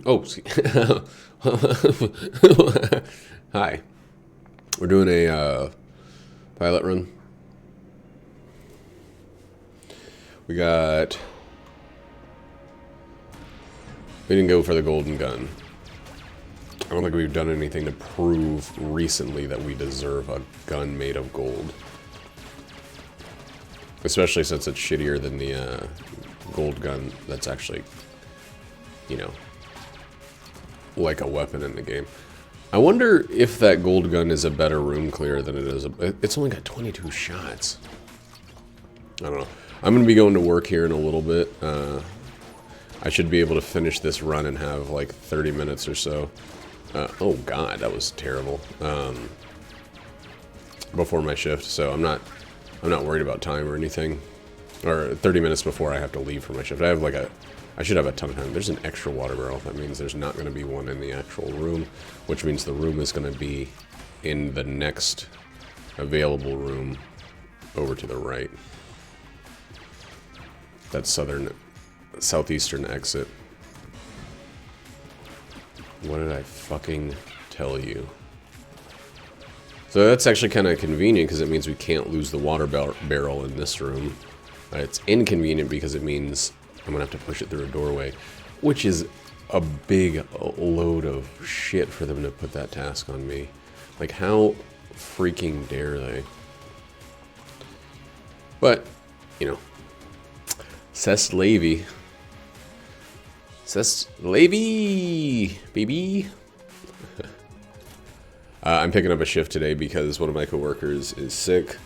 Oh, hi. We're doing a pilot run. We didn't go for the golden gun. I don't think we've done anything to prove recently that we deserve a gun made of gold. Especially since it's shittier than the gold gun that's actually, you know, like a weapon in the game. I wonder if that gold gun is a better room clear than it is. It's only got 22 shots. I don't know. I'm going to be going to work here in a little bit. I should be able to finish this run and have like 30 minutes or so. Oh god, that was terrible. Before my shift, so I'm not worried about time or anything. Or 30 minutes before I have to leave for my shift. I should have a ton of time. There's an extra water barrel. That means there's not going to be one in the actual room, which means the room is going to be in the next available room over to the right. That's southeastern exit. What did I fucking tell you? So that's actually kind of convenient because it means we can't lose the water barrel in this room. It's inconvenient because it means I'm gonna have to push it through a doorway, which is a big load of shit for them to put that task on me. Like, how freaking dare they? But, you know, c'est la vie. C'est la vie, baby. I'm picking up a shift today because one of my coworkers is sick.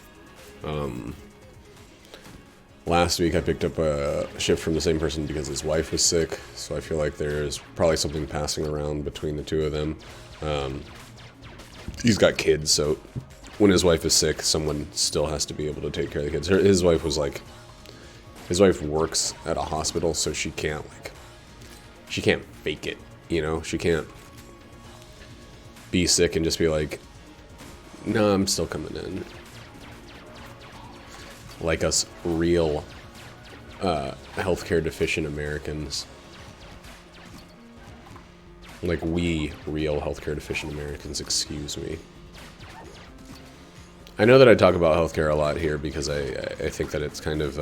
Last week I picked up a shift from the same person because his wife was sick, so I feel like there's probably something passing around between the two of them. He's got kids, so when his wife is sick, someone still has to be able to take care of the kids. His wife works at a hospital, so she can't fake it, you know? She can't be sick and just be like, no, I'm still coming in. Like us real healthcare deficient Americans. Like we real healthcare deficient Americans, excuse me. I know that I talk about healthcare a lot here because I think that it's kind of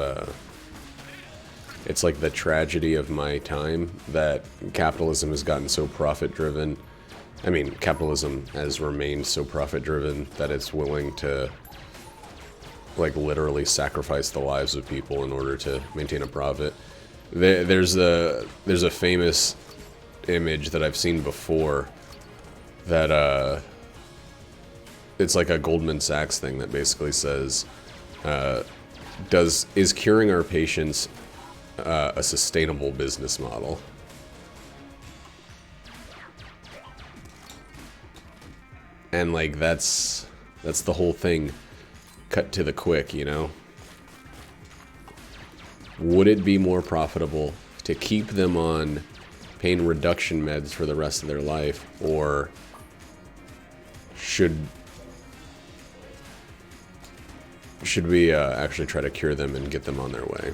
it's like the tragedy of my time that capitalism has gotten so profit driven. I mean, capitalism has remained so profit driven that it's willing to like literally sacrifice the lives of people in order to maintain a profit. There's a famous image that I've seen before that it's like a Goldman Sachs thing that basically says is curing our patients a sustainable business model? And like that's the whole thing cut to the quick, you know? Would it be more profitable to keep them on pain reduction meds for the rest of their life, or should we actually try to cure them and get them on their way?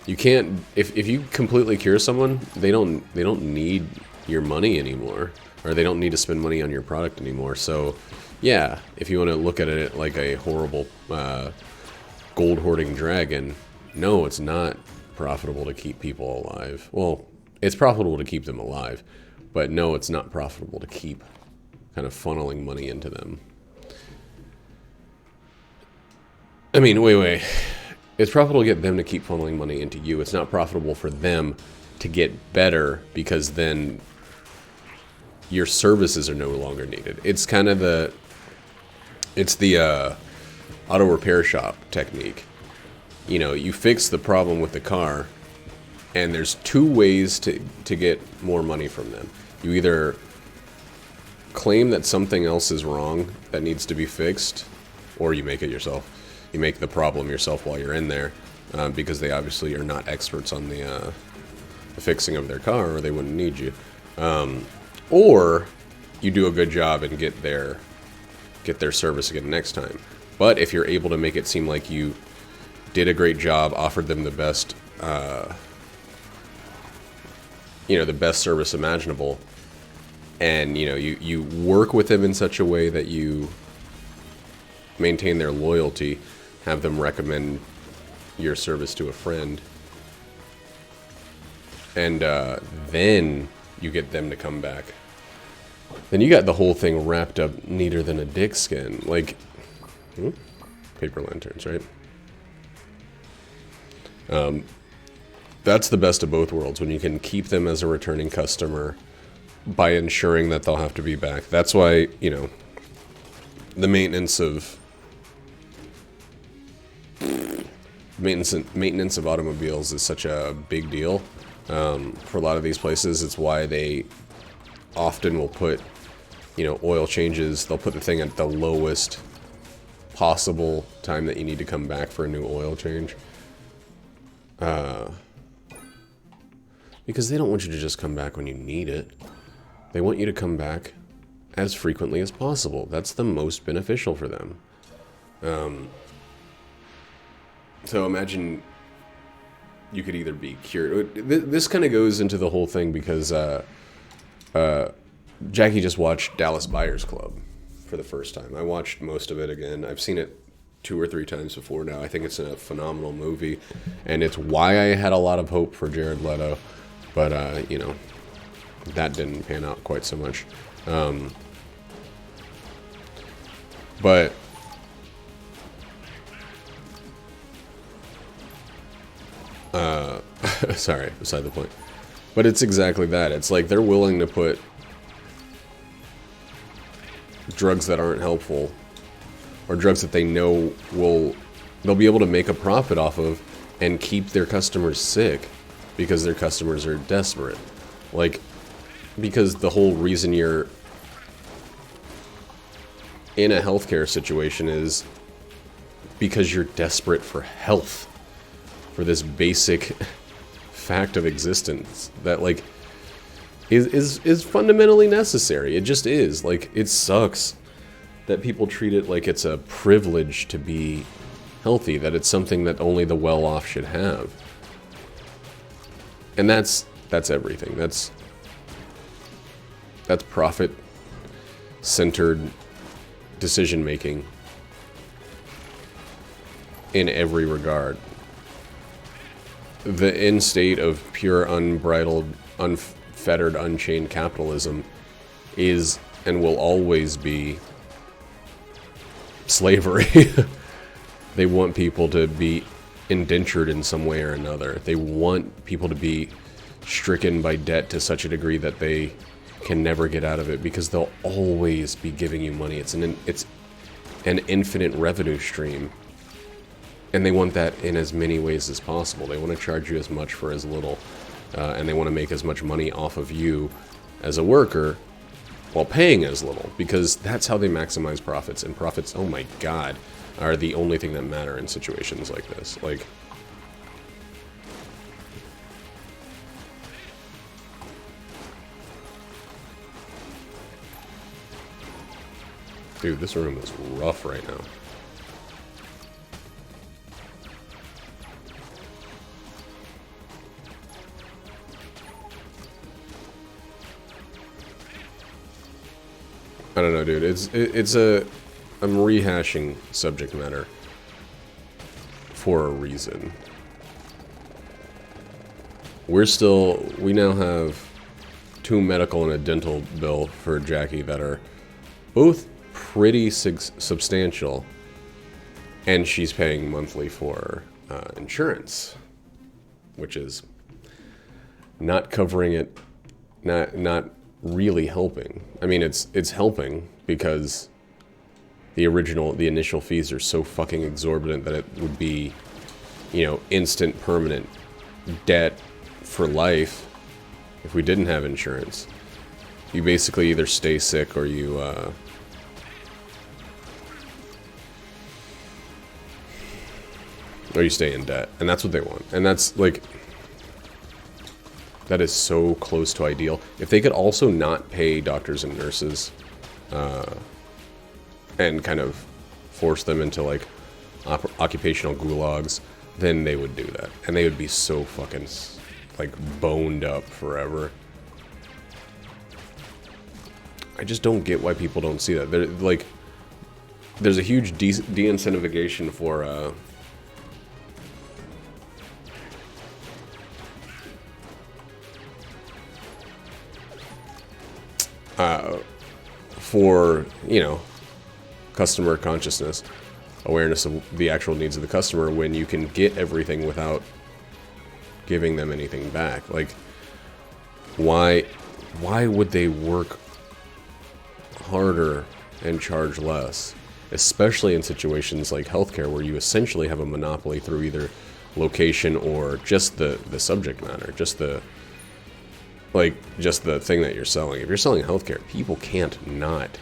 You can't, if you completely cure someone, they don't need your money anymore, or they don't need to spend money on your product anymore. So yeah, if you want to look at it like a horrible gold hoarding dragon, no, it's not profitable to keep people alive. Well, it's profitable to keep them alive, but no, it's not profitable to keep kind of funneling money into them. I mean, wait. It's profitable to get them to keep funneling money into you. It's not profitable for them to get better because then your services are no longer needed. It's kind of the auto repair shop technique. You know, you fix the problem with the car, and there's two ways to get more money from them. You either claim that something else is wrong that needs to be fixed, or you make it yourself. You make the problem yourself while you're in there, because they obviously are not experts on the fixing of their car, or they wouldn't need you. Or you do a good job and get their service again next time. But if you're able to make it seem like you did a great job, offered them the best you know, the best service imaginable, and, you know, you work with them in such a way that you maintain their loyalty, have them recommend your service to a friend, and then you get them to come back. Then you got the whole thing wrapped up neater than a dick skin. Like, paper lanterns, right? That's the best of both worlds, when you can keep them as a returning customer by ensuring that they'll have to be back. That's why, you know, the maintenance of automobiles is such a big deal. For a lot of these places, it's why they often will put, you know, oil changes, they'll put the thing at the lowest possible time that you need to come back for a new oil change. Because they don't want you to just come back when you need it. They want you to come back as frequently as possible. That's the most beneficial for them. So imagine you could either be cured. This kind of goes into the whole thing because Jackie just watched Dallas Buyers Club for the first time. I watched most of it again. I've seen it 2 or 3 times before now. I think it's a phenomenal movie, and it's why I had a lot of hope for Jared Leto, but you know, that didn't pan out quite so much. But sorry, beside the point. But it's exactly that. It's like they're willing to put drugs that aren't helpful, or drugs that they know they'll be able to make a profit off of and keep their customers sick because their customers are desperate. Like, because the whole reason you're in a healthcare situation is because you're desperate for health, for this basic fact of existence that, like, is fundamentally necessary. It just is. Like, it sucks that people treat it like it's a privilege to be healthy, that it's something that only the well-off should have. And that's everything. That's profit-centered decision-making in every regard. The end state of pure, unbridled, unfettered, unchained capitalism is and will always be slavery. They want people to be indentured in some way or another. They want people to be stricken by debt to such a degree that they can never get out of it, because they'll always be giving you money. It's an infinite revenue stream. And they want that in as many ways as possible. They want to charge you as much for as little. And they want to make as much money off of you as a worker while paying as little. Because that's how they maximize profits. And profits, oh my god, are the only thing that matter in situations like this. Like, dude, this room is rough right now. I don't know, dude. I'm rehashing subject matter for a reason. We now have 2 medical and a dental bill for Jackie that are both pretty substantial, and she's paying monthly for insurance, which is not covering it, not really helping. I mean, it's helping because the initial fees are so fucking exorbitant that it would be, you know, instant permanent debt for life if we didn't have insurance. You basically either stay sick or you stay in debt, and that's what they want. And that's like, that is so close to ideal. If they could also not pay doctors and nurses, and kind of force them into like occupational gulags, then they would do that, and they would be so fucking like boned up forever. I just don't get why people don't see that. They're, like, there's a huge de-incentivization for, you know, customer consciousness, awareness of the actual needs of the customer when you can get everything without giving them anything back. Like, why would they work harder and charge less? Especially in situations like healthcare, where you essentially have a monopoly through either location or just the subject matter, just the thing that you're selling. If you're selling healthcare, people can't not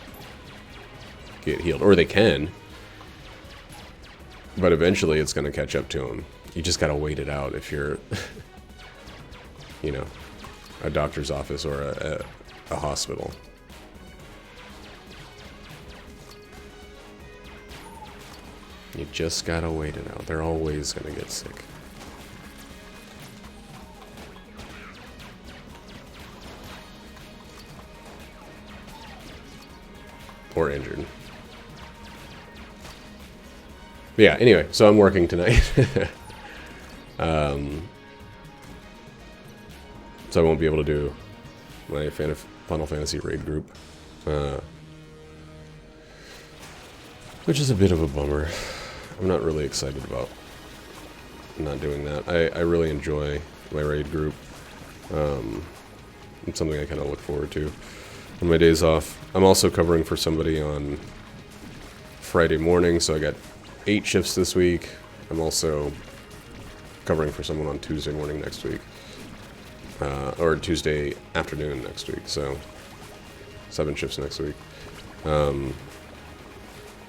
get healed, or they can, but eventually it's going to catch up to them. You just got to wait it out if you're, you know, a doctor's office or a hospital. You just gotta wait it out. They're always gonna get sick. Or injured. But yeah, anyway, so I'm working tonight. So I won't be able to do my Final Fantasy raid group. Which is a bit of a bummer. I'm not really excited about not doing that. I really enjoy my raid group. It's something I kind of look forward to on my days off. I'm also covering for somebody on Friday morning, so I got 8 shifts this week. I'm also covering for someone on Tuesday morning next week. Or Tuesday afternoon next week, so 7 shifts next week. It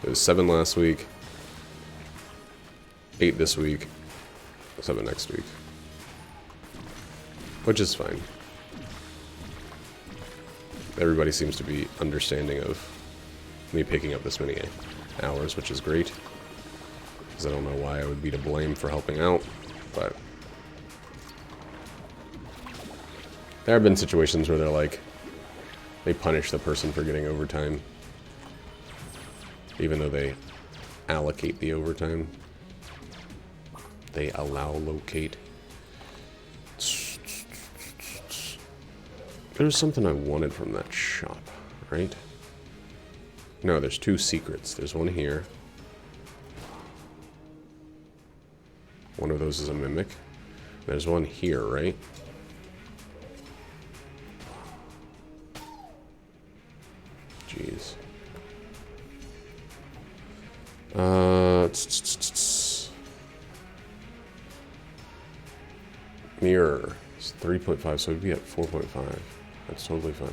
was 7 last week, 8 this week, 7 next week. Which is fine. Everybody seems to be understanding of me picking up this many hours, which is great. Because I don't know why I would be to blame for helping out, but there have been situations where they're like, they punish the person for getting overtime, even though they allocate the overtime. They locate. There's something I wanted from that shop, right? No, there's 2 secrets. There's one here. One of those is a mimic. There's one here, right? Jeez. Mirror. It's 3.5, so we'd be at 4.5. That's totally fine.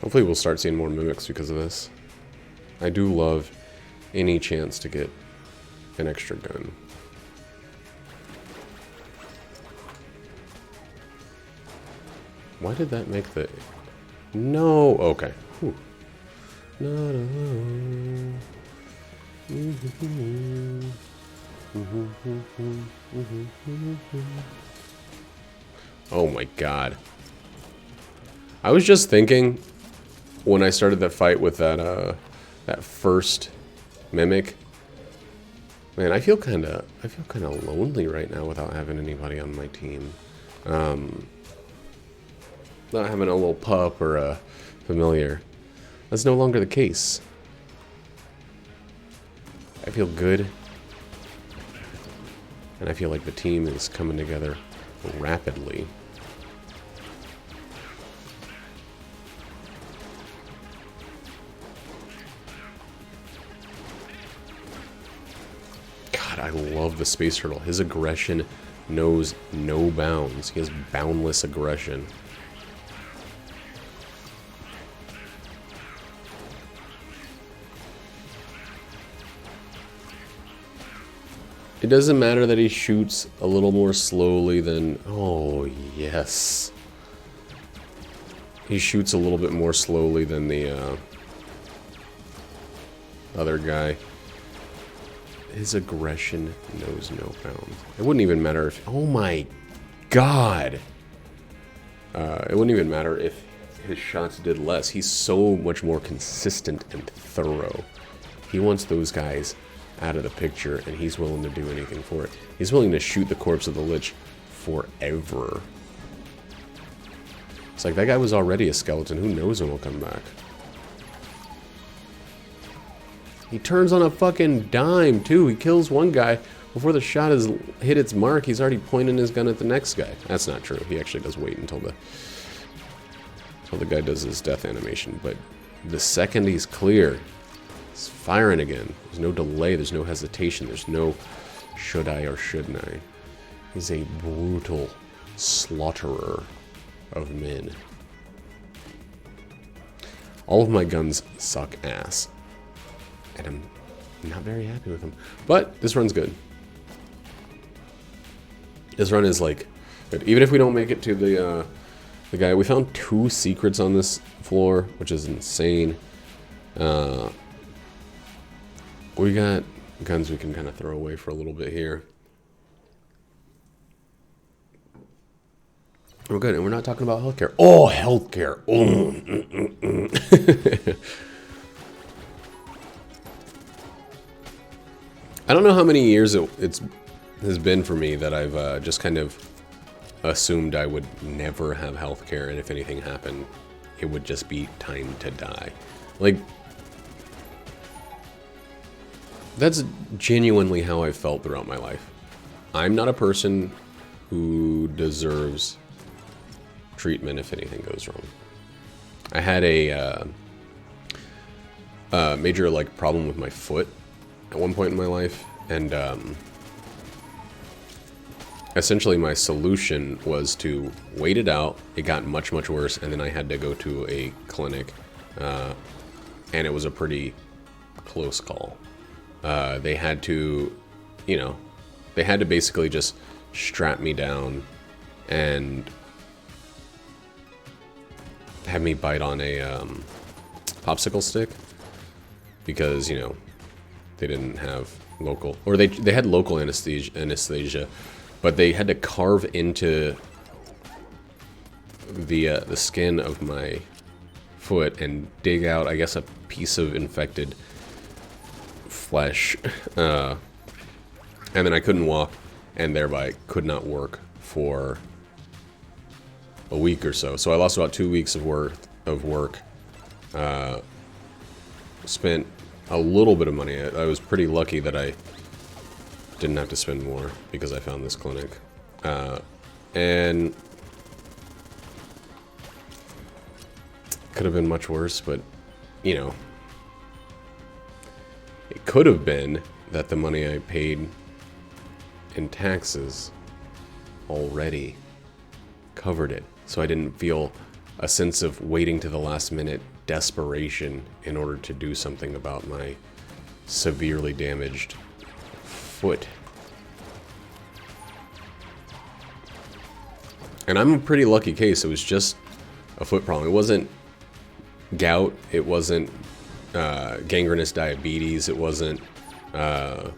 Hopefully we'll start seeing more mimics because of this. I do love any chance to get an extra gun. Why did that make the... No! Okay. Whew. Oh my god. I was just thinking when I started that fight with that that first mimic. Man, I feel kind of lonely right now without having anybody on my team. Not having a little pup or a familiar. That's no longer the case. I feel good. And I feel like the team is coming together rapidly. God, I love the Space Turtle. His aggression knows no bounds. He has boundless aggression. It doesn't matter that he shoots a little more slowly than... Oh, yes. He shoots a little bit more slowly than the other guy. His aggression knows no bounds. It wouldn't even matter if... Oh my god! It wouldn't even matter if his shots did less. He's so much more consistent and thorough. He wants those guys out of the picture, and he's willing to do anything for it. He's willing to shoot the corpse of the Lich forever. It's like, that guy was already a skeleton. Who knows when he'll come back? He turns on a fucking dime, too. He kills one guy. Before the shot has hit its mark, he's already pointing his gun at the next guy. That's not true. He actually does wait until the guy does his death animation. But the second he's clear, he's firing again. There's no delay. There's no hesitation. There's no should I or shouldn't I. He's a brutal slaughterer of men. All of my guns suck ass. And I'm not very happy with them. But this run's good. This run is like good. Even if we don't make it to the guy, we found 2 secrets on this floor, which is insane. We got guns we can kind of throw away for a little bit here. We're good, and we're not talking about healthcare. Oh, healthcare. Oh. I don't know how many years it has been for me that I've just kind of assumed I would never have healthcare, and if anything happened, it would just be time to die. Like, that's genuinely how I've felt throughout my life. I'm not a person who deserves treatment if anything goes wrong. I had a major problem with my foot at one point in my life, and essentially my solution was to wait it out. It got much worse, and then I had to go to a clinic, and it was a pretty close call. They had to, they had to basically just strap me down and have me bite on a popsicle stick because, they didn't have local, or they had local anesthesia, but they had to carve into the skin of my foot and dig out, I guess, a piece of infected flesh, and then I couldn't walk, and thereby could not work for a week or so. So I lost about 2 weeks of work. Spent a little bit of money. I was pretty lucky that I didn't have to spend more because I found this clinic. And could have been much worse, but, it could have been that the money I paid in taxes already covered it. So I didn't feel a sense of waiting to the last minute desperation in order to do something about my severely damaged foot. And I'm a pretty lucky case. It was just a foot problem. It wasn't gout. It wasn't gangrenous diabetes. It wasn't, any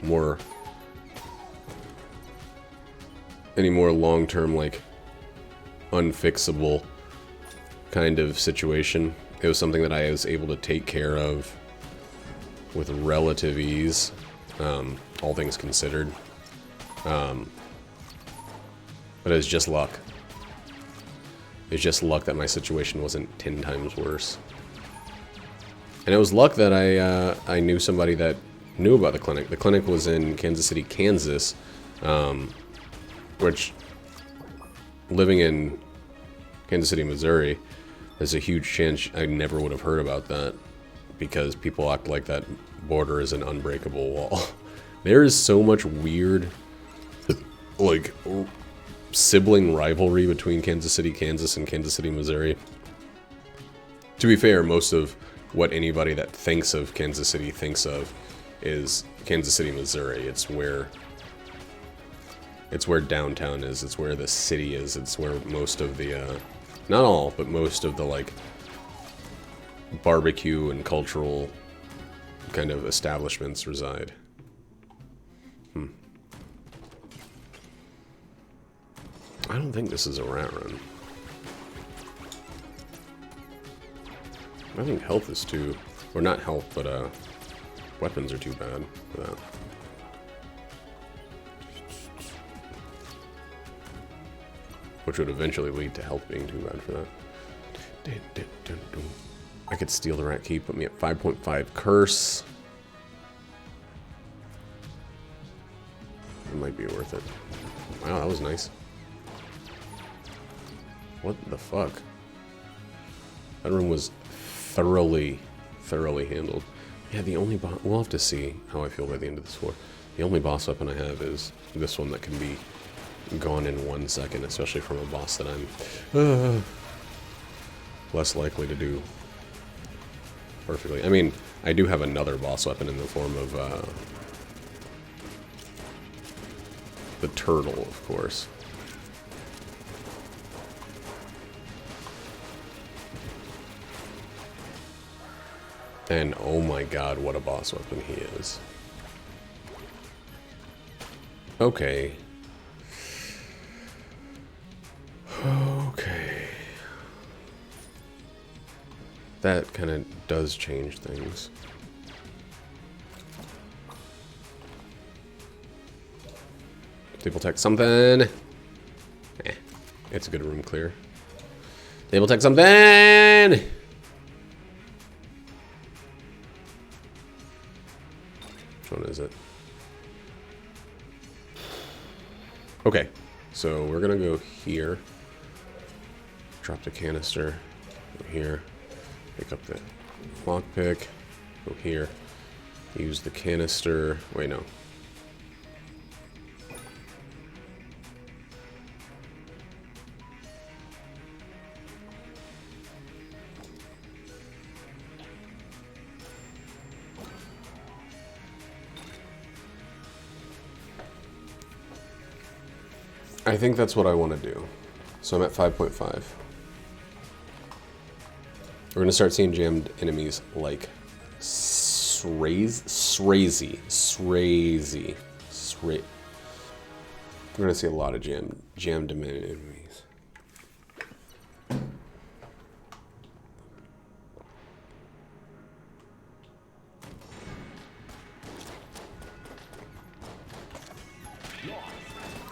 more long-term, unfixable kind of situation. It was something that I was able to take care of with relative ease, all things considered. But it's just luck. It's just luck that my situation wasn't 10 times worse. And it was luck that I knew somebody that knew about the clinic. The clinic was in Kansas City, Kansas, which, living in Kansas City, Missouri, there's a huge chance I never would have heard about that because people act like that border is an unbreakable wall. There is so much weird, sibling rivalry between Kansas City, Kansas and Kansas City, Missouri. To be fair, most of what anybody that thinks of Kansas City thinks of is Kansas City, Missouri. It's where downtown is. It's where the city is. It's where most of the, not all, but most of the, barbecue and cultural kind of establishments reside. I don't think this is a rat run. I think health is too... Or not health, but weapons are too bad for that. Which would eventually lead to health being too bad for that. I could steal the rat key, put me at 5.5 curse. It might be worth it. Wow, that was nice. What the fuck? That room was thoroughly handled. Yeah, the only boss... We'll have to see how I feel by the end of this floor. The only boss weapon I have is this one that can be gone in 1 second, especially from a boss that I'm less likely to do perfectly. I mean, I do have another boss weapon in the form of the turtle, of course. And oh my god, what a boss weapon he is. Okay. Okay. That kind of does change things. Table tech something. It's a good room clear. Table tech something! Which one is it? Okay, so we're gonna go here. Drop the canister. Go here. Pick up the lockpick. Go here. Use the canister. Wait, no. I think that's what I want to do. So I'm at 5.5. We're going to start seeing jammed enemies like Srazy. We're going to see a lot of jammed enemies.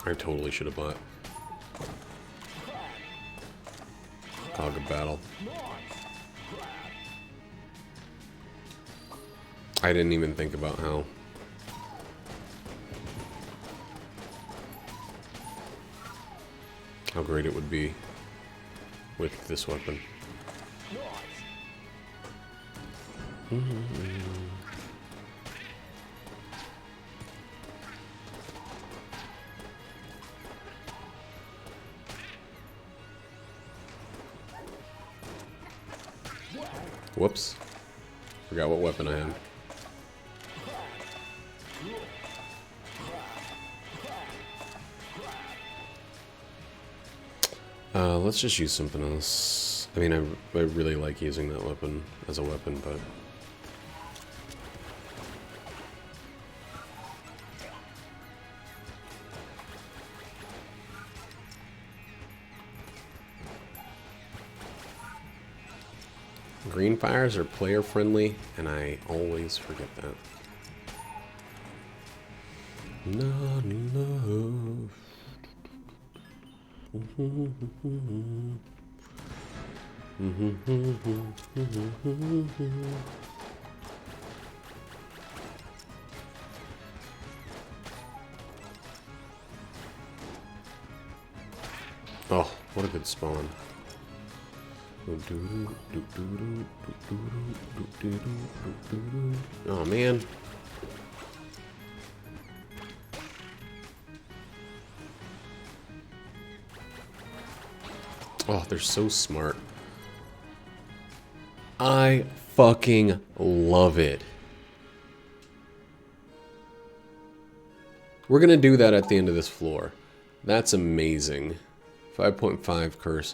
I totally should have bought Cog of Battle. I didn't even think about how great it would be with this weapon. Whoops. Forgot what weapon I had. Let's just use something else. I mean, I really like using that weapon as a weapon, but... Green fires are player friendly, and I always forget that. Not enough. Oh, what a good spawn. Oh man. Oh, they're so smart. I fucking love it. We're gonna do that at the end of this floor. That's amazing. 5.5 curse.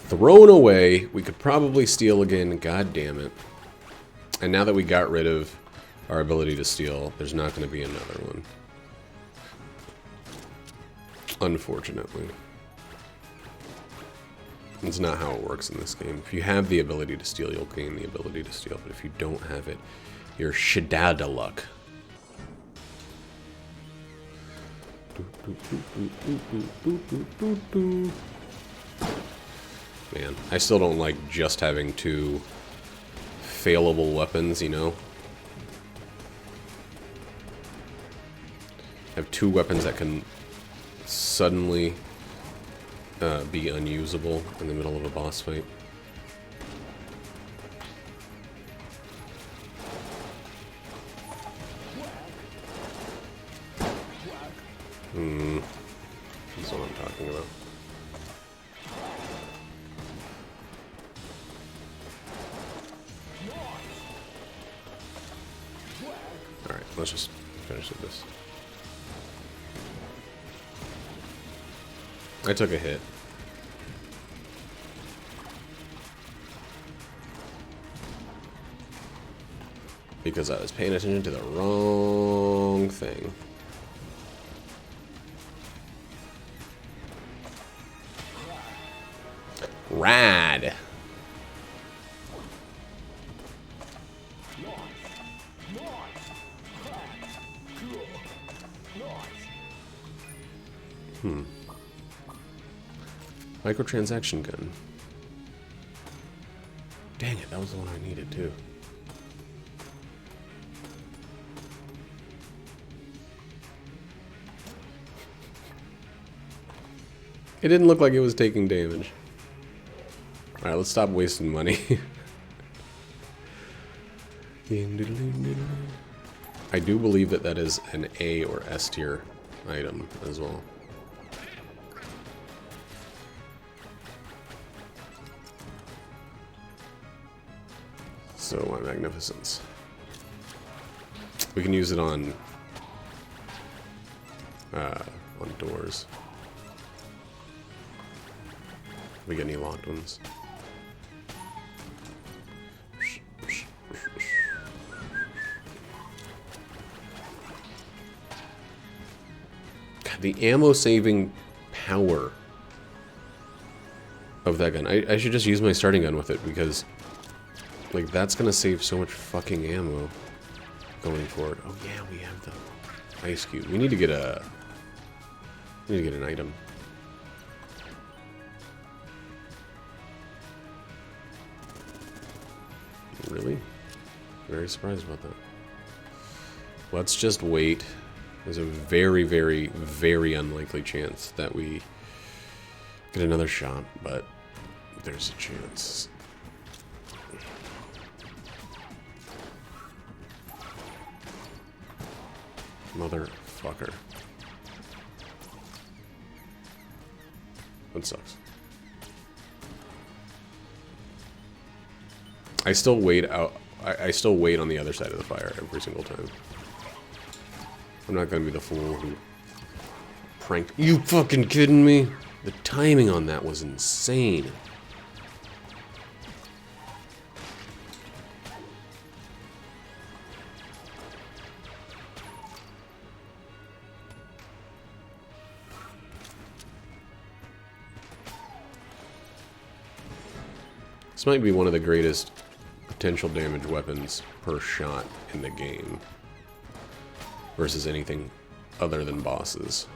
Thrown away. We could probably steal again. God damn it. And now that we got rid of our ability to steal, there's not going to be another one. Unfortunately. It's not how it works in this game. If you have the ability to steal, you'll gain the ability to steal. But if you don't have it, you're shit-out of luck. Man, I still don't like just having two failable weapons, you know? Have two weapons that can suddenly be unusable in the middle of a boss fight. That's what I'm talking about. Alright, let's just finish with this. I took a hit. Because I was paying attention to the wrong thing. Rad! Microtransaction gun. Dang it, that was the one I needed too. It didn't look like it was taking damage. Alright, let's stop wasting money. I do believe that that is an A or S tier item as well. So, my magnificence. We can use it on doors. We get any locked ones. God, the ammo saving power of that gun. I should just use my starting gun with it because, like, that's gonna save so much fucking ammo going forward. Oh yeah, we have the ice cube. We need to get a. We need to get an item. Really? Very surprised about that. Let's just wait. There's a very, very, very unlikely chance that we get another shot, but there's a chance. Motherfucker. That sucks. I still wait out. I still wait on the other side of the fire every single time. I'm not gonna be the fool who pranked. You fucking kidding me? The timing on that was insane. This might be one of the greatest potential damage weapons per shot in the game versus anything other than bosses.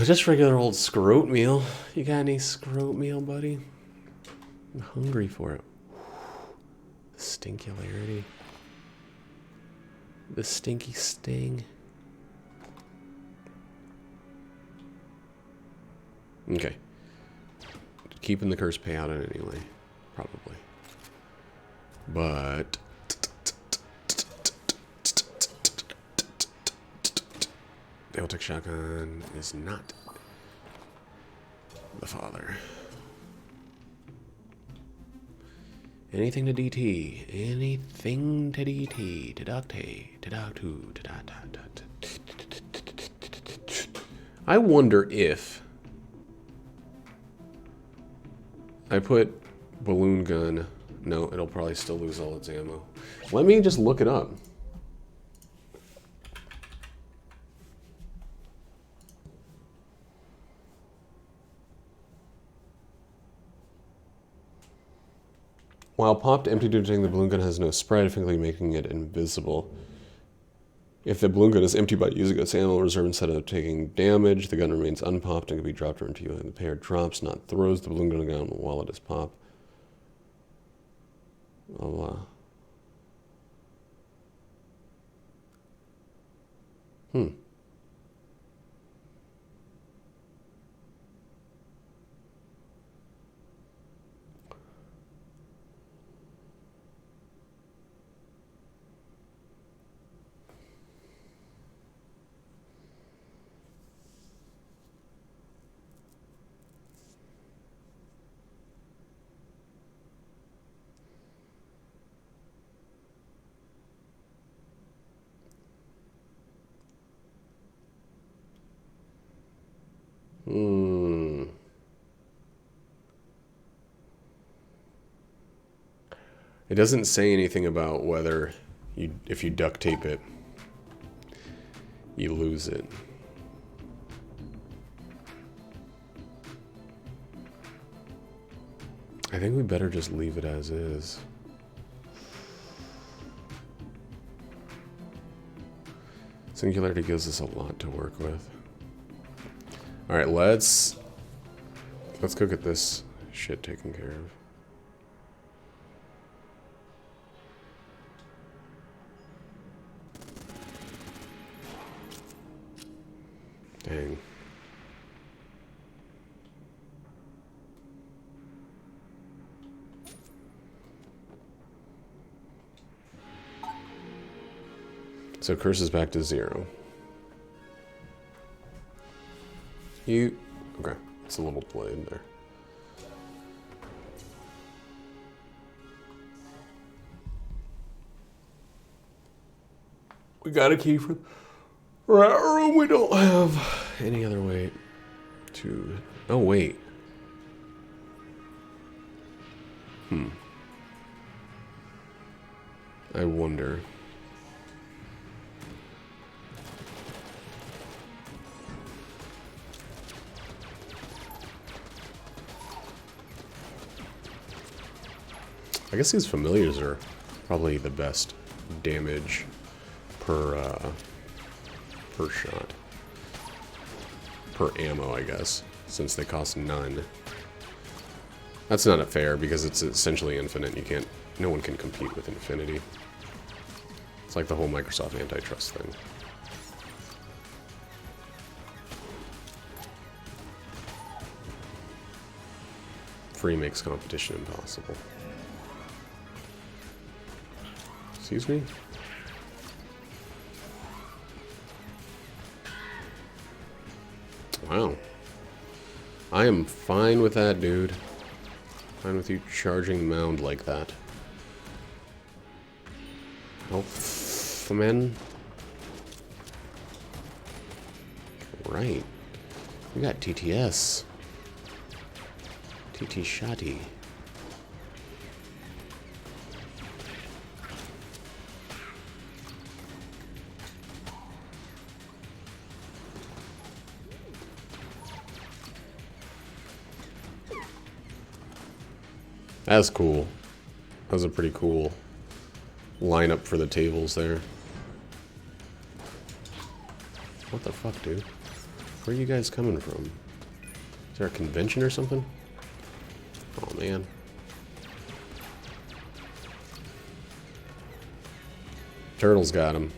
Just regular old scrote meal. You got any scrote meal, buddy? I'm hungry for it. The stinkularity. The stinky sting. Okay. Keeping the curse payout in anyway. Probably. But the Eltec shotgun is not the father. Anything to DT. Anything to DT. To Docte. To Doctu. To Dot. I wonder if I put balloon gun. No, it'll probably still lose all its ammo. Let me just look it up. While popped empty to detect, the balloon gun has no spread, effectively making it invisible. If the balloon gun is empty by using its ammo reserve instead of taking damage, the gun remains unpopped and can be dropped into you. The pair drops, not throws, the balloon gun down while it is popped. Blah, blah. It doesn't say anything about whether if you duct tape it, you lose it. I think we better just leave it as is. Singularity gives us a lot to work with. All right, let's go get this shit taken care of. Dang. So curse is back to 0. Okay, it's a little delayed there. We got a key for that room. We don't have any other way to... Oh, wait. I wonder... I guess these familiars are probably the best damage per shot. Per ammo, I guess, since they cost none. That's not fair because it's essentially infinite. No one can compete with infinity. It's like the whole Microsoft antitrust thing. Free makes competition impossible. Excuse me? Wow. I am fine with that, dude. Fine with you charging the mound like that. Oh, man. Right. We got TTS. TT Shotty. That's cool. That was a pretty cool lineup for the tables there. What the fuck, dude? Where are you guys coming from? Is there a convention or something? Oh, man. Turtle's got him.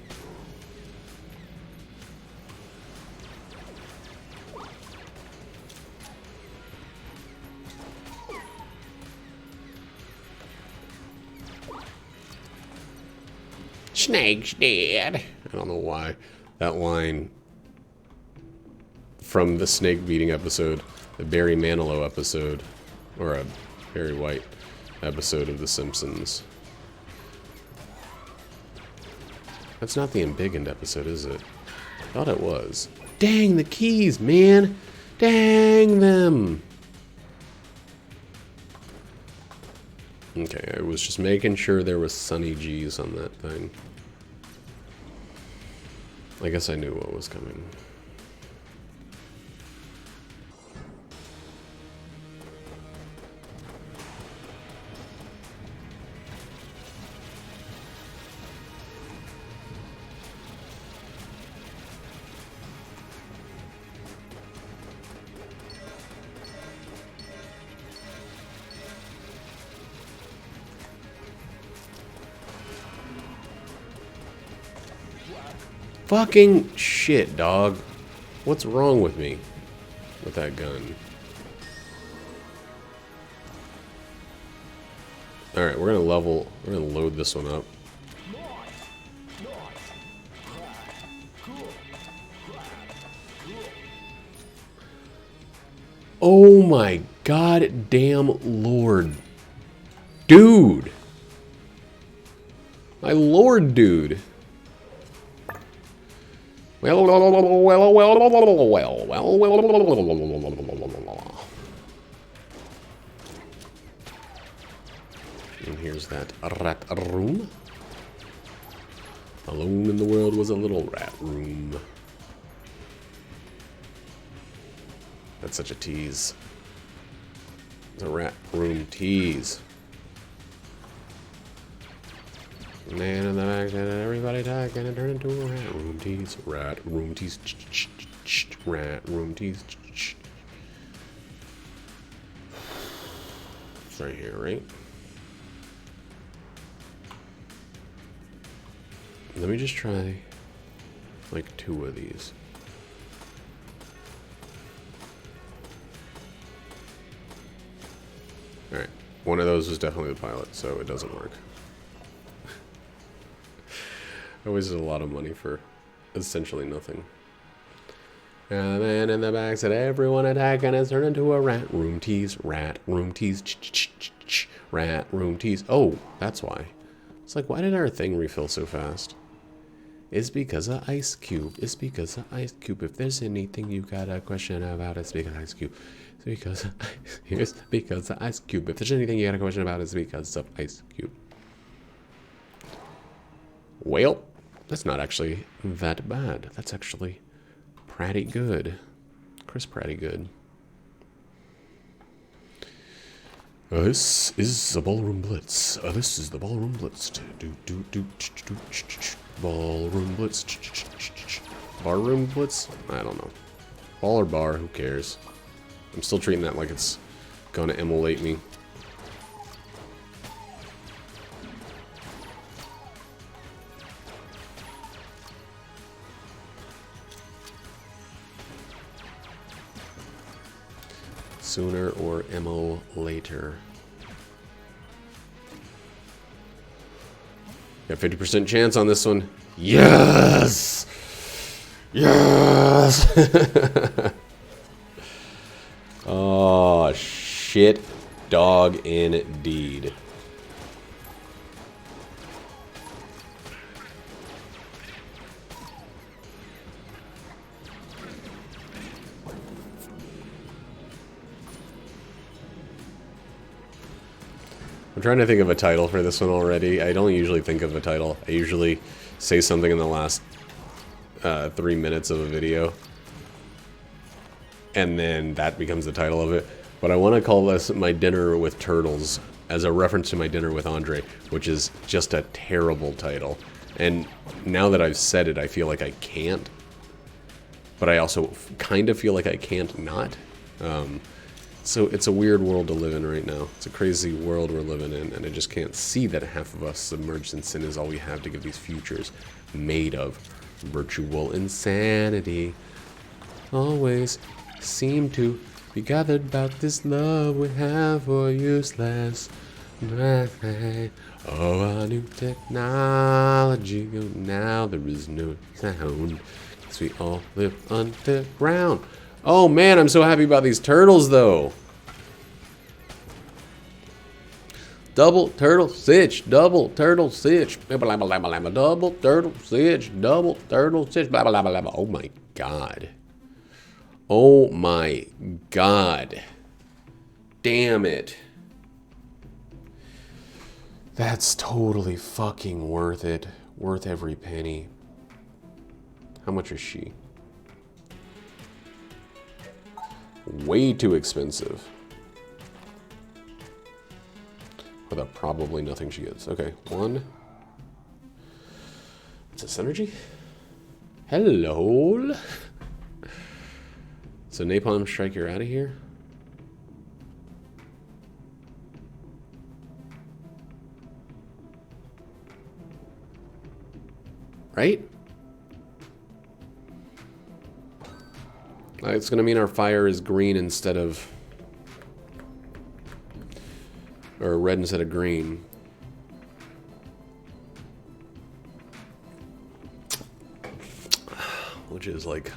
Snake's dead. I don't know why. That line from the snake beating episode, the Barry Manilow episode, or a Barry White, episode of The Simpsons. That's not the embiggened episode, is it? Thought it was. Dang the keys, man! Dang them! Okay, I was just making sure there was Sunny G's on that thing. I guess I knew what was coming. Fucking shit, dog. What's wrong with me with that gun? Alright, we're gonna load this one up. Oh my god damn lord. Dude! My lord, dude. And here's that rat room. Alone in the world was a little rat room. That's such a tease. It's a rat room tease. Man in the back said everybody talk and it turned into a rat room tease. Rat room tease. Rat room tease. It's right here, right? Let me just try like 2 of these. Alright, one of those was definitely the pilot, so it doesn't work. I wasted a lot of money for essentially nothing. And the man in the back said, everyone attack, and it's turned into a rat room tease. Rat room tease. Rat room tease. Oh, that's why. It's like, why did our thing refill so fast? It's because of Ice Cube. It's because of Ice Cube. If there's anything you got a question about, it's because of Ice Cube. It's because of Ice Cube. If there's anything you got a question about, it's because of Ice Cube. Well, that's not actually that bad. That's actually pretty good. Chris Pratty good. This is the Ballroom Blitz. This is the Ballroom Blitz. Ballroom Blitz. Barroom Blitz? I don't know. Ball or bar, who cares? I'm still treating that like it's gonna immolate me. Sooner or MO later. Got 50% chance on this one. Yes! Yes! Oh, shit. Dog indeed. I'm trying to think of a title for this one already. I don't usually think of a title. I usually say something in the last 3 minutes of a video. And then that becomes the title of it. But I want to call this My Dinner with Turtles as a reference to My Dinner with Andre, which is just a terrible title. And now that I've said it, I feel like I can't. But I also kind of feel like I can't not. So it's a weird world to live in right now. It's a crazy world we're living in, and I just can't see that half of us submerged in sin is all we have to give these futures made of virtual insanity. Always seem to be gathered about this love we have for useless of our new technology. Now there is no sound, 'cause we all live underground. Oh man, I'm so happy about these turtles though. Double turtle sitch. Double turtle sitch. Double turtle sitch. Double turtle sitch. Blah, blah, blah, blah. Oh my god. Oh my god. Damn it. That's totally fucking worth it. Worth every penny. How much is she? Way too expensive. For the probably nothing she gets. Okay, one. It's a synergy? Hello? So Napalm Strike, you're out of here? Right? It's gonna mean our fire is green instead of... or red instead of green. Which is like...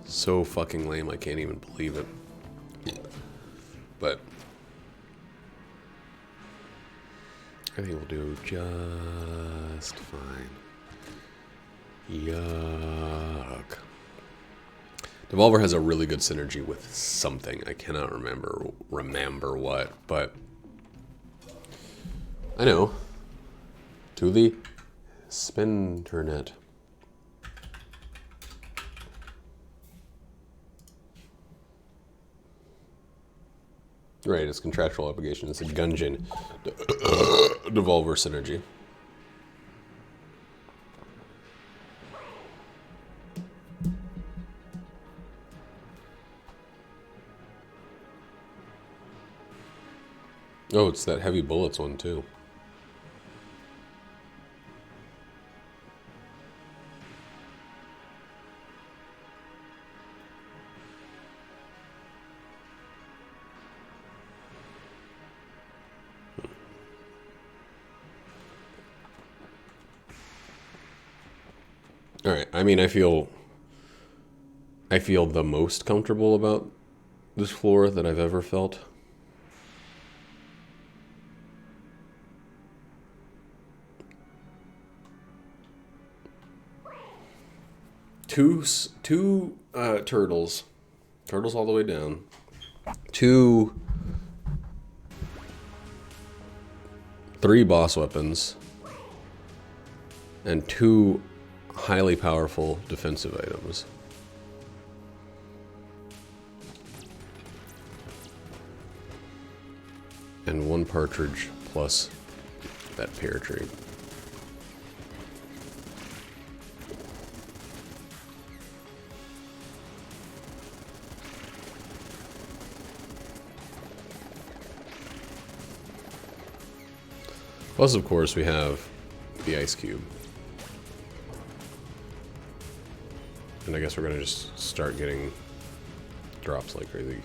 so fucking lame, I can't even believe it. But... I think we'll do just fine. Yuck. Devolver has a really good synergy with something. I cannot remember what, but I know. To the Spinternet. Right, it's contractual obligation. It's a Gungeon Devolver synergy. Oh, it's that heavy bullets one too. All right. I mean, I feel the most comfortable about this floor that I've ever felt. Two turtles all the way down. 3 boss weapons. And 2 highly powerful defensive items. And 1 partridge plus that pear tree. Plus, of course, we have the ice cube. And I guess we're gonna just start getting drops like crazy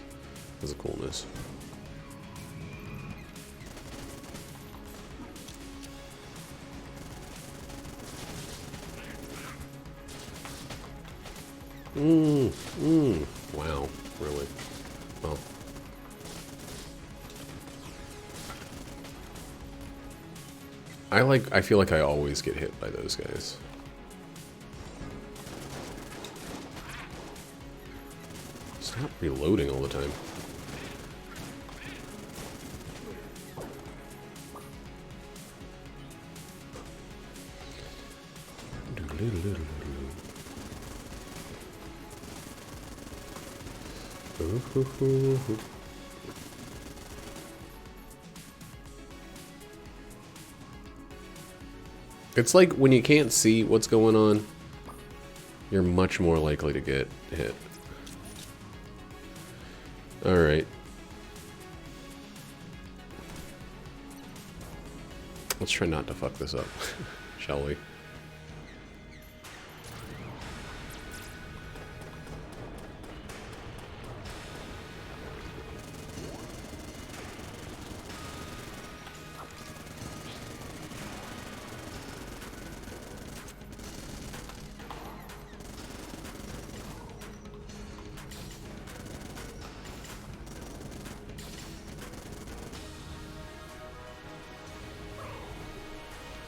because of coolness. Wow, really? Well. I feel like I always get hit by those guys. Stop reloading all the time. It's like when you can't see what's going on, you're much more likely to get hit. Alright. Let's try not to fuck this up, shall we?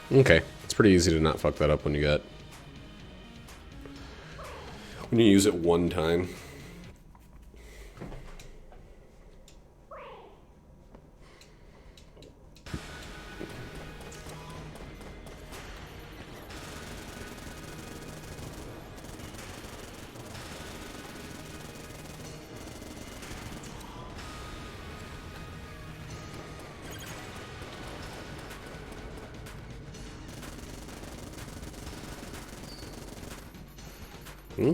Okay, it's pretty easy to not fuck that up when you use it one time. Hmm?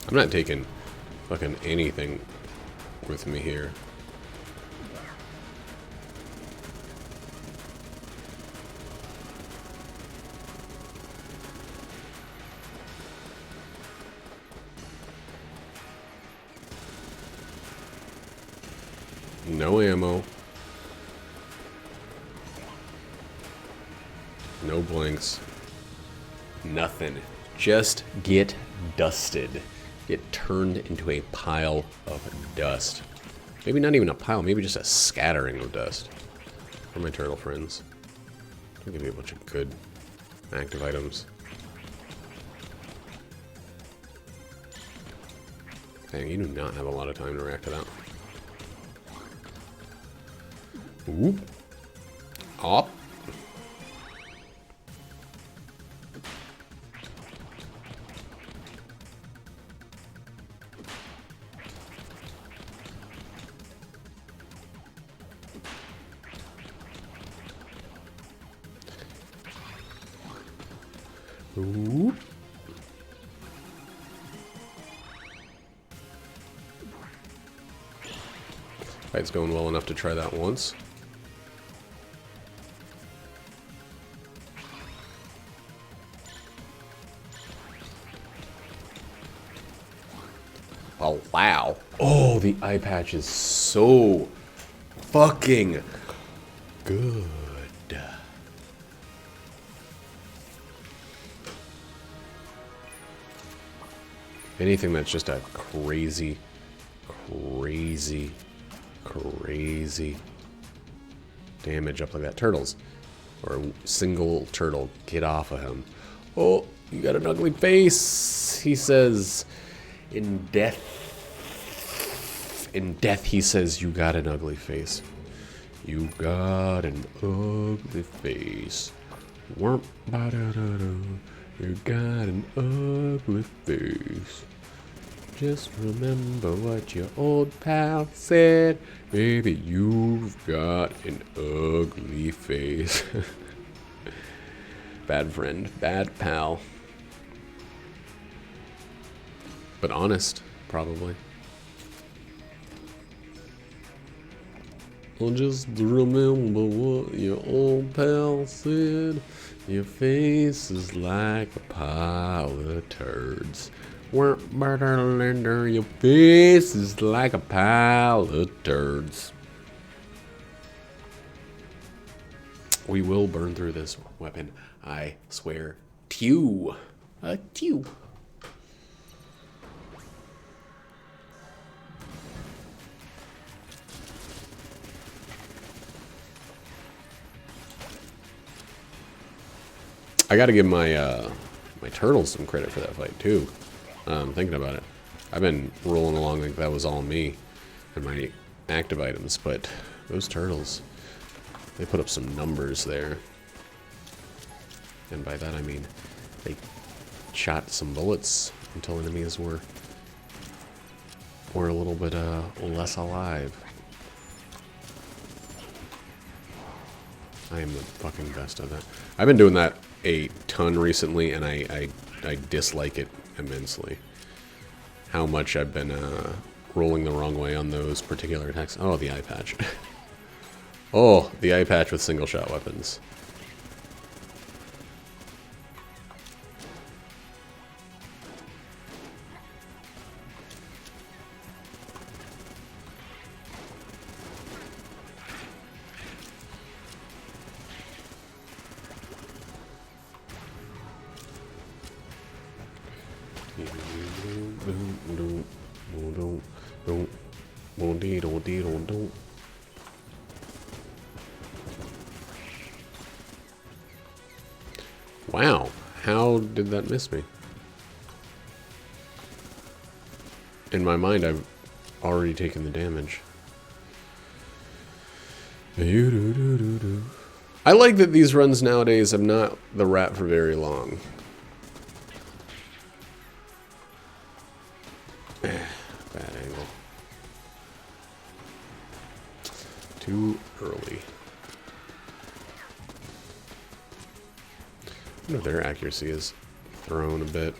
I'm not taking fucking anything with me here. No ammo. No blinks. Nothing. Just get dusted. Get turned into a pile of dust. Maybe not even a pile, maybe just a scattering of dust. For my turtle friends. I'll give you a bunch of good active items. Dang, you do not have a lot of time to react to that. Ooh. Op. Ooh. Fight's going well enough to try that once. Oh, wow. Oh, the eye patch is so fucking good. Anything that's just a crazy damage up like that. Turtles. Or a single turtle. Get off of him. Oh, you got an ugly face, he says. In death, he says, you got an ugly face. You got an ugly face. You got an ugly face. Just remember what your old pal said. Baby, you've got an ugly face. Bad friend, bad pal. But honest, probably. Well, just remember what your old pal said. Your face is like a pile of turds. Your face is like a pile of turds. We will burn through this weapon, I swear to you. To you. I gotta give my my turtles some credit for that fight too. Thinking about it, I've been rolling along like that was all me and my active items, but those turtles, they put up some numbers there, and by that I mean they shot some bullets until enemies were a little bit less alive. I am the fucking best at that. I've been doing that a ton recently, and I dislike it immensely. How much I've been rolling the wrong way on those particular attacks. Oh, the eye patch. Oh, the eye patch with single shot weapons. Wow, how did that miss me? In my mind, I've already taken the damage. I like that these runs nowadays have not the rat for very long. Bad angle. Too early. I wonder if their accuracy is thrown a bit.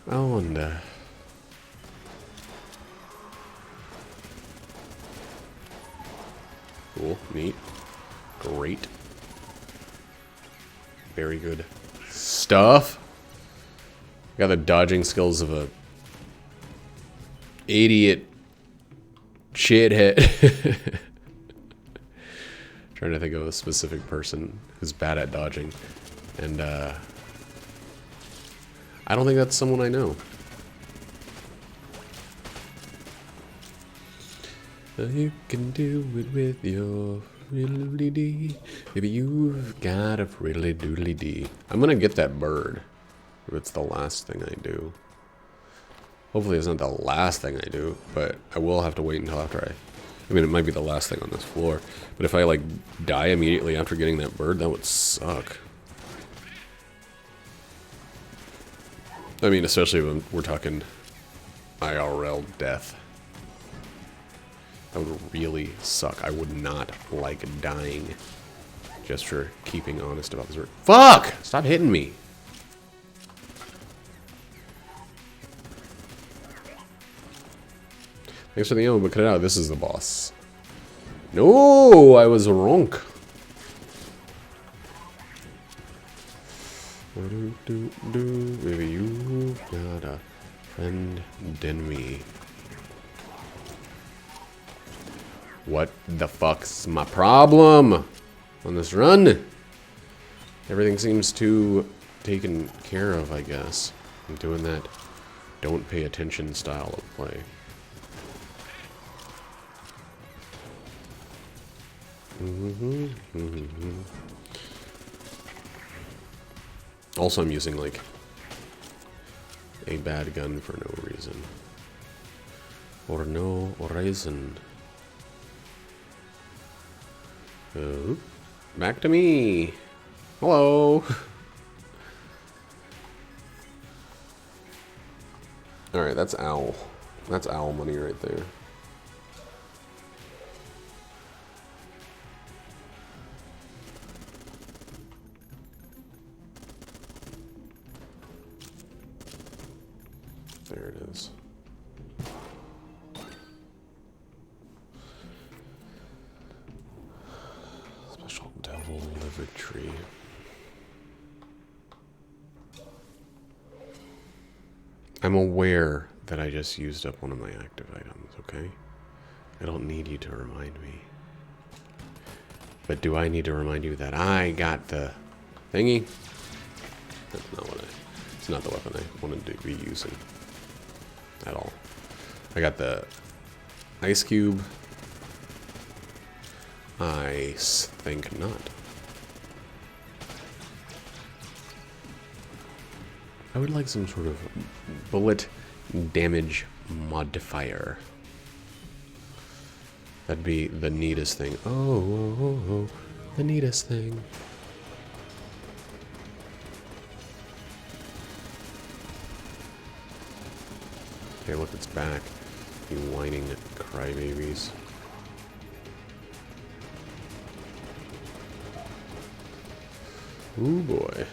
I wonder. Cool, neat, great, very good stuff. Got the dodging skills of a idiot shithead. Trying to think of a specific person who's bad at dodging, and I don't think that's someone I know. You can do it with your friddly dee. Maybe you've got a friddly doodly dee. I'm gonna get that bird. If it's the last thing I do. Hopefully it's not the last thing I do, but I will have to wait until after I mean, it might be the last thing on this floor. But if I, like, die immediately after getting that bird, that would suck. I mean, especially when we're talking IRL death. That would really suck. I would not like dying just for keeping honest about this. Fuck! Stop hitting me. Thanks for the ammo, but cut it out. This is the boss. No, I was wrong. Maybe you've got a friend in me. What the fuck's my problem on this run? Everything seems too taken care of, I guess. I'm doing that don't pay attention style of play. Also, I'm using, like, a bad gun for no reason. Or no reason. Oh, back to me. Hello. Alright, that's owl. That's owl money right there. There it is. Special devil liver tree. I'm aware that I just used up one of my active items, okay? I don't need you to remind me. But do I need to remind you that I got the thingy? That's not what it's not the weapon I wanted to be using at all. I got the ice cube. I think not. I would like some sort of bullet damage modifier. That'd be the neatest thing. Oh, the neatest thing. Okay, look, it's back. You whining crybabies. Ooh, boy.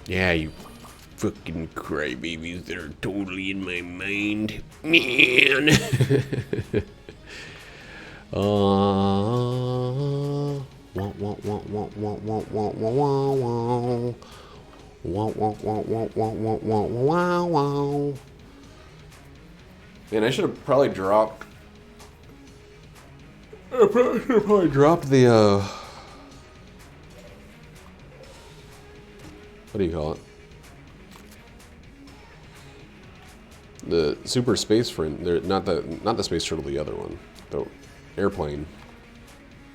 Yeah, you fucking crybabies that are totally in my mind. Man. Man, I should have probably dropped... I probably should have dropped the, what do you call it? The super space friend. They're not the space turtle, the other one. The airplane.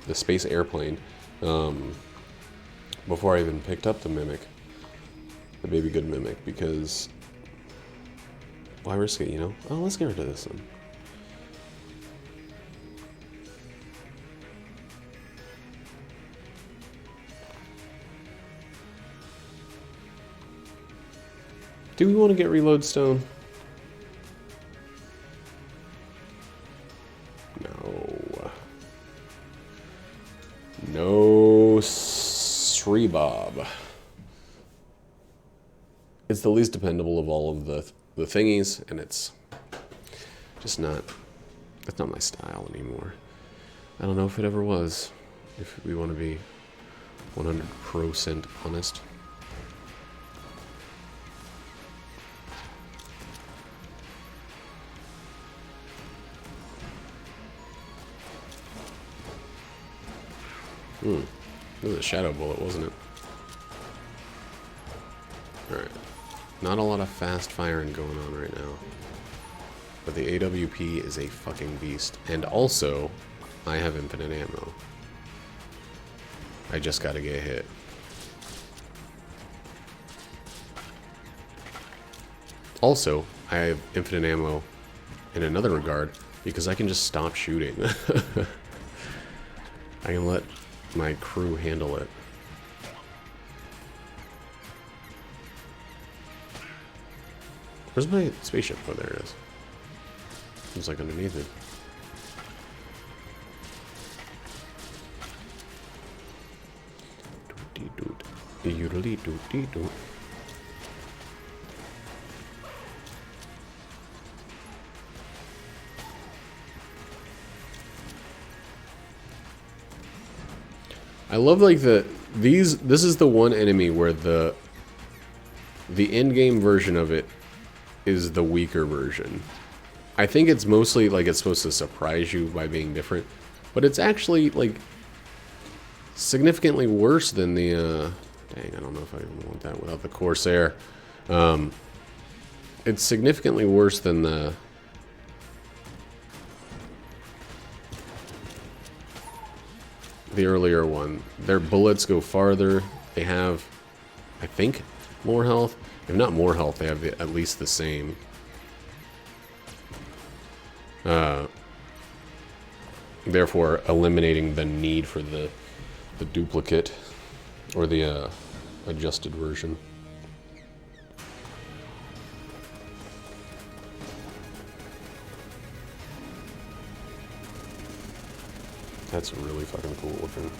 The space airplane. Before I even picked up the mimic. The baby good mimic, because why risk it, you know? Oh, let's get rid of this one. Do we want to get reload stone? No. No, Srebob. It's the least dependable of all of the thingies, and it's just not... That's not my style anymore. I don't know if it ever was, if we want to be 100% honest. It was a shadow bullet, wasn't it? Alright. Not a lot of fast firing going on right now. But the AWP is a fucking beast. And also, I have infinite ammo. I just gotta get hit. Also, I have infinite ammo in another regard, because I can just stop shooting. I can let my crew handle it. Where's my spaceship? Oh, there it is. Seems like underneath it. Doot-dee-doot. I love like this is the one enemy where the in-game version of it is the weaker version. I think it's mostly like it's supposed to surprise you by being different, but it's actually like significantly worse than the dang, I don't know if I even want that without the Corsair. It's significantly worse than the earlier one. Their bullets go farther. They have, I think, more health. If not more health, they have at least the same. Therefore, eliminating the need for the duplicate or the adjusted version. That's really fucking cool looking.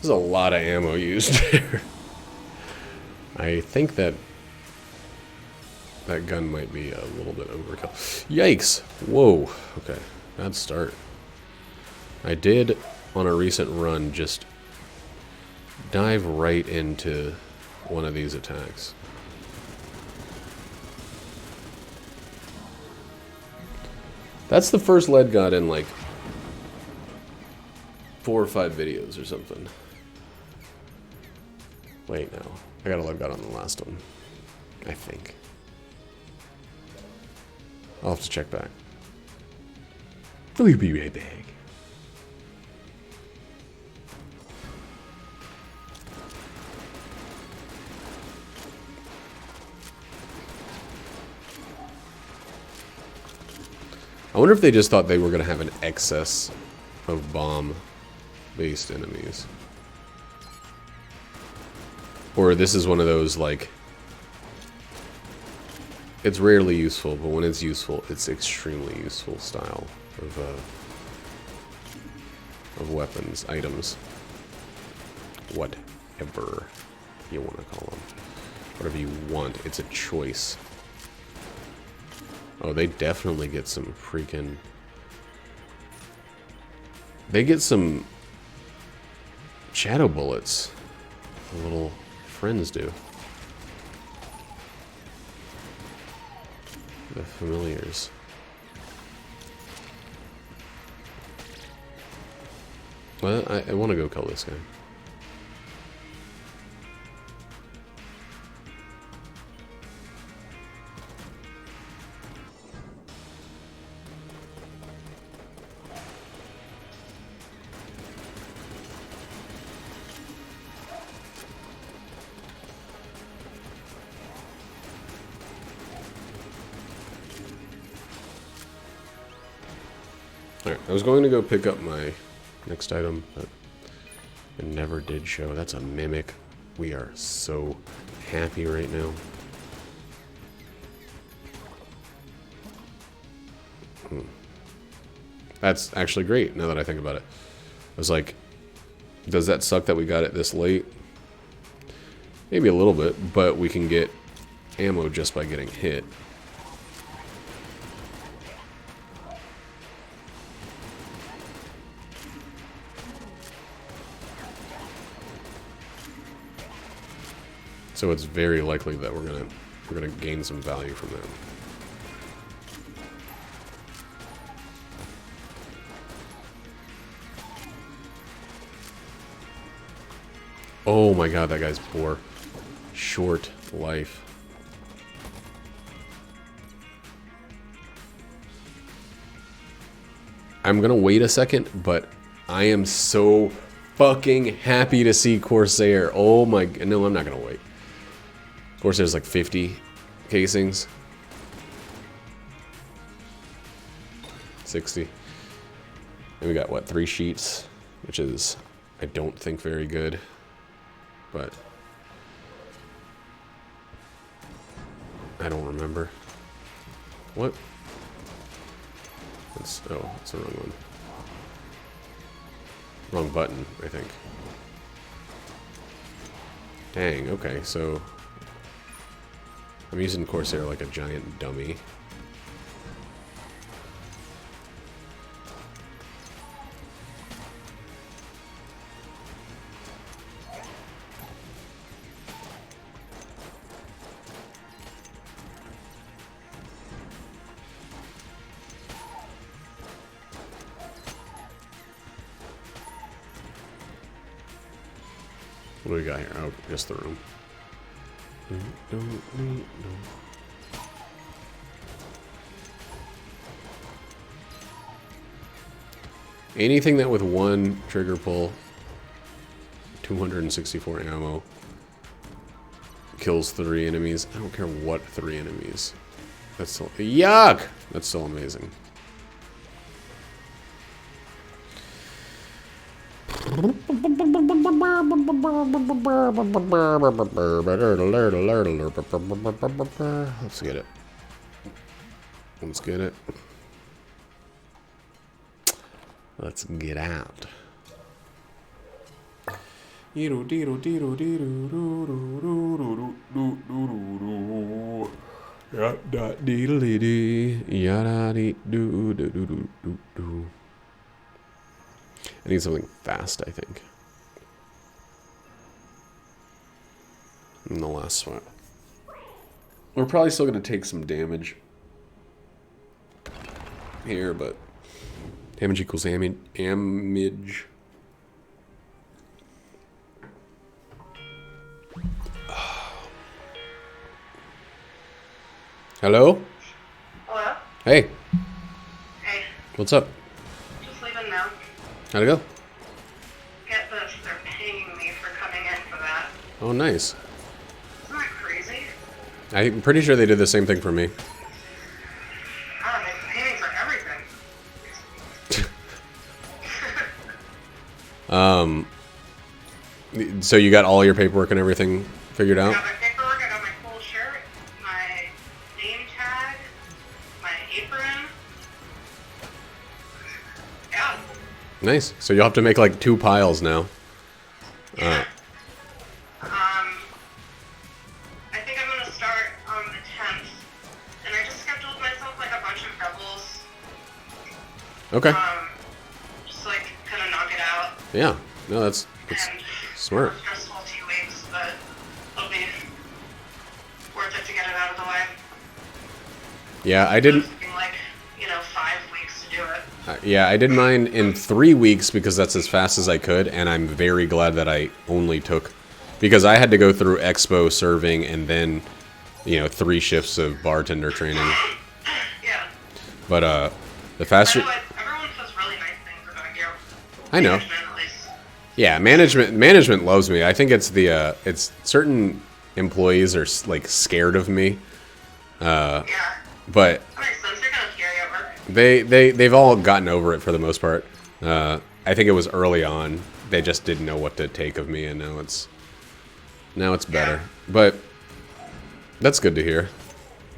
There's a lot of ammo used there. I think that gun might be a little bit overkill. Yikes! Whoa. Okay, bad start. I did, on a recent run, just dive right into one of these attacks. That's the first lead god in like 4 or 5 videos or something. Wait, no. I got a lead god on the last one. I think. I'll have to check back. We'll be right back. I wonder if they just thought they were going to have an excess of bomb-based enemies. Or this is one of those, like, It's rarely useful, but when it's useful, it's extremely useful style of weapons, items, whatever you want to call them. Whatever you want, it's a choice. Oh, they definitely get some freaking... They get some shadow bullets. The little friends do. The familiars. Well, I want to go kill this guy. Alright, I was going to go pick up my next item, but it never did show. That's a mimic. We are so happy right now. That's actually great, now that I think about it. I was like, does that suck that we got it this late? Maybe a little bit, but we can get ammo just by getting hit. So it's very likely that we're gonna gain some value from that. Oh my god, that guy's poor. Short life. I'm gonna wait a second, but I am so fucking happy to see Corsair. Oh my... No, I'm not gonna wait. Corsair's like 50 casings. 60. And we got, what, 3 sheets? Which is, I don't think, very good. But I don't remember. What? That's, oh, it's the wrong one. Wrong button, I think. Dang, okay, so I'm using Corsair like a giant dummy. What do we got here? Oh, just the room. Anything that with 1 trigger pull, 264 ammo, kills 3 enemies. I don't care what 3 enemies. That's still... Yuck! That's still amazing. Let's get it. Let's get it. Let's get out. I need something fast, I think. In the last spot. We're probably still going to take some damage here, but damage equals damage. Hello? Hello? Hey. Hey. What's up? Just leaving now. How'd it go? Get this, they're paying me for coming in for that. Oh, nice. Isn't that crazy? I'm pretty sure they did the same thing for me. Oh, they pay me for everything. So you got all your paperwork and everything figured I out? got my paperwork, I got my full shirt, my name Nice. So you'll have to make like 2 piles now. Yeah. I think I'm gonna start on the 10th, and I just scheduled myself like a bunch of doubles. Okay. Just like kind of knock it out. Yeah. No, that's And smart. stressful 2 weeks, but it'll be worth it to get it out of the way. Yeah, I didn't. It's looking like, 5 weeks to do it. Yeah, I did mine in 3 weeks because that's as fast as I could, and I'm very glad that I only took, because I had to go through expo, serving, and then 3 shifts of bartender training. Yeah. But the faster. By the way, everyone says really nice things about you. I know. Management, at least. Yeah, management loves me. I think it's the it's certain employees are like scared of me. Yeah. But That makes sense. You're kind of scary at work. they've all gotten over it for the most part. I think it was early on. They just didn't know what to take of me, and now it's better. Yeah. But that's good to hear.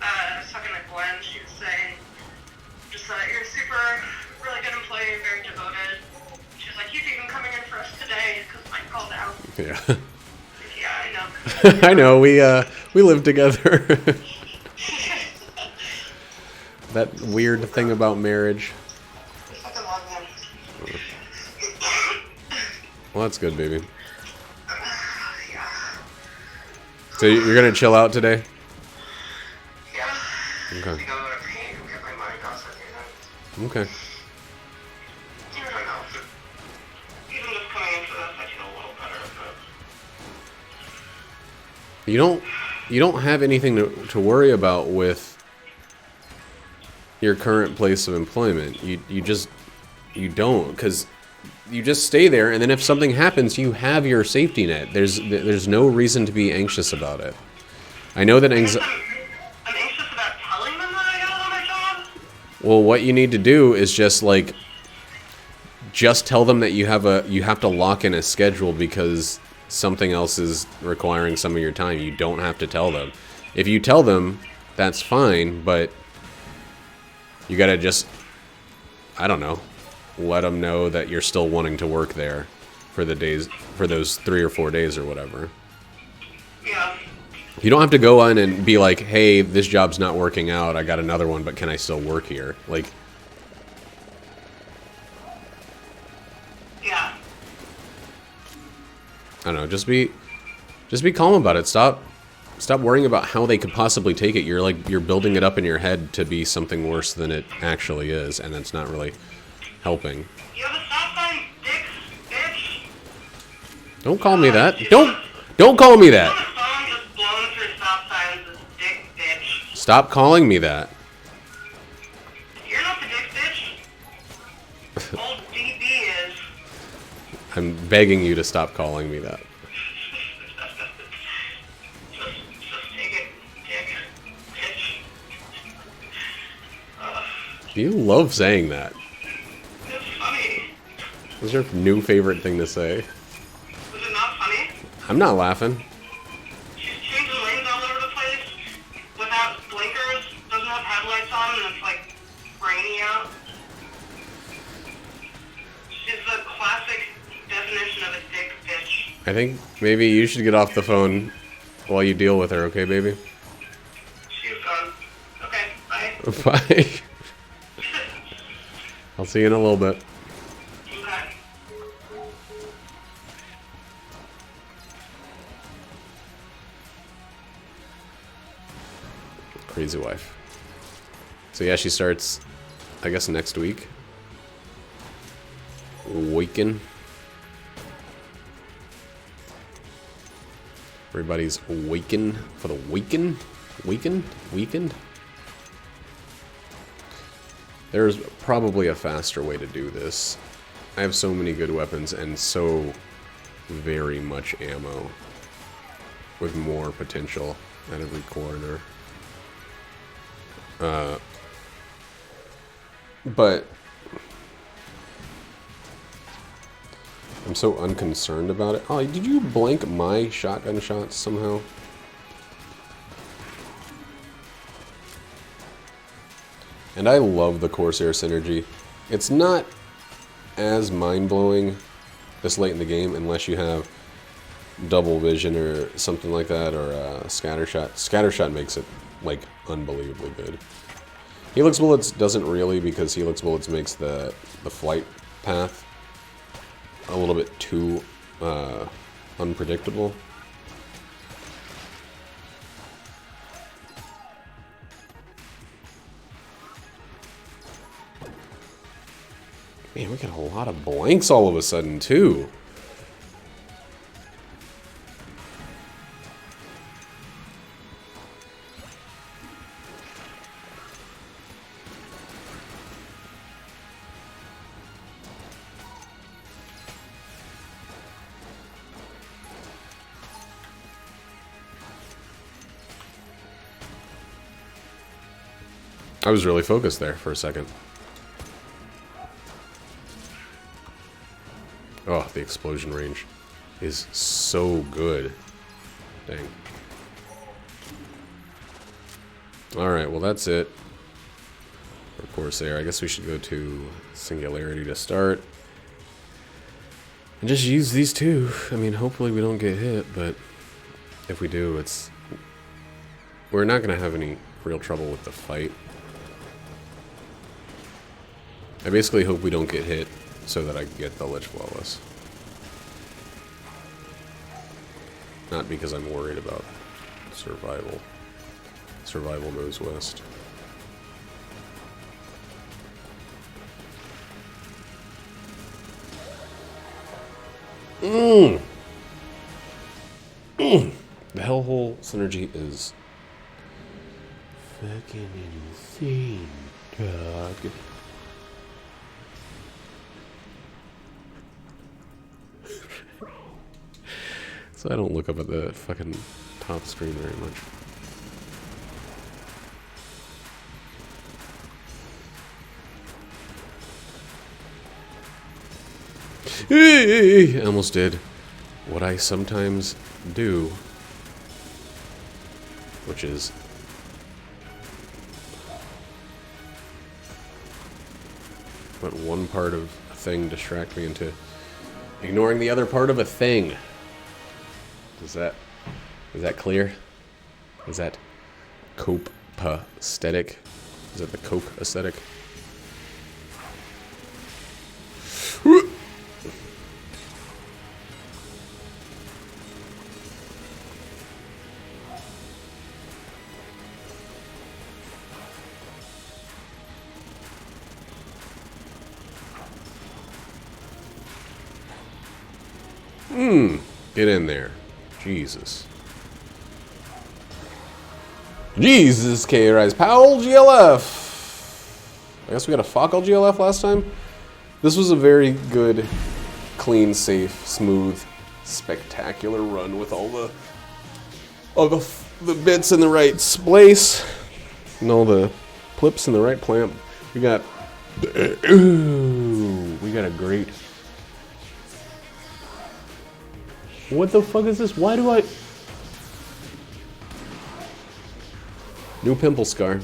I was talking to Gwen. She was saying, just you're a super, really good employee, very devoted. She was like, he's even coming in for us today because Mike called out. Yeah. Yeah, I know. I know. We live together. That weird thing about marriage. I fucking love him. Well, that's good, baby. Yeah. So you're gonna chill out today? Yeah. Okay. I think I'm gonna paint and get my mind off of it. Okay. I don't know. Even just coming into this, I feel a little better, but... You don't have anything to worry about with your current place of employment. You don't, because you just stay there, and then if something happens, you have your safety net. There's no reason to be anxious about it. I know that I'm anxious about telling them that I got another job. Well, what you need to do is just tell them that you have to lock in a schedule because something else is requiring some of your time. You don't have to tell them. If you tell them, that's fine, but you gotta just, I don't know, let them know that you're still wanting to work there for those 3 or 4 days or whatever. Yeah. You don't have to go on and be like, hey, this job's not working out, I got another one, but can I still work here? Like, Yeah. I don't know, just be calm about it. Stop worrying about how they could possibly take it. You're building it up in your head to be something worse than it actually is, and that's not really helping. You have a stop sign, dick, bitch. Don't call me that. Don't call me On that. the phone just blown through stop signs as dick, bitch. Stop calling me that. You're not the dick, bitch. Old DB is. I'm begging you to stop calling me that. Just take it, dick, bitch. You love saying that. It's funny. What's your new favorite thing to say? Was it not funny? I'm not laughing. She's changing lanes all over the place without blinkers, doesn't have headlights on, and it's like rainy out. She's the classic definition of a dick bitch. I think maybe you should get off the phone while you deal with her, okay, baby? She's gone. Okay, bye. Bye. I'll see you in a little bit. Okay. Crazy wife. So yeah, she starts, I guess, next week. Waking. Everybody's waking for the weekend. There's probably a faster way to do this. I have so many good weapons and so very much ammo with more potential at every corner. But I'm so unconcerned about it. Oh, did you blank my shotgun shots somehow? And I love the Corsair synergy. It's not as mind-blowing this late in the game unless you have double vision or something like that, or scattershot. Scattershot makes it like unbelievably good. Helix bullets doesn't really, because helix bullets makes the flight path a little bit too unpredictable. Man, we got a lot of blanks all of a sudden, too. I was really focused there for a second. Oh, the explosion range is so good. Dang. Alright, well that's it for Corsair. I guess we should go to Singularity to start. And just use these two. I mean, hopefully we don't get hit, but if we do, we're not going to have any real trouble with the fight. I basically hope we don't get hit so that I can get the Lich Flawless. Not because I'm worried about survival. Survival goes west. The Hellhole synergy is fucking insane, dog. So I don't look up at the fucking top screen very much. I almost did what I sometimes do, which is let one part of a thing distract me into ignoring the other part of a thing. Is that clear? Is that cope aesthetic? Is that the cope aesthetic? Get in there. Jesus. Jesus, K-Rise. Powell GLF. I guess we got a Fockle GLF last time. This was a very good, clean, safe, smooth, spectacular run with all the bits in the right place and all the plips in the right plant. We got a great. What the fuck is this? Why do I... New pimple scar.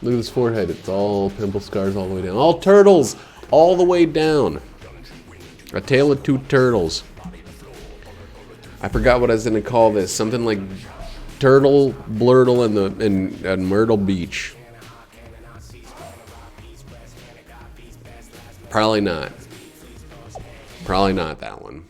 Look at this forehead. It's all pimple scars all the way down. All turtles! All the way down. A tale of two turtles. I forgot what I was going to call this. Something like Turtle, Blurtle, and Myrtle Beach. Probably not. Probably not that one.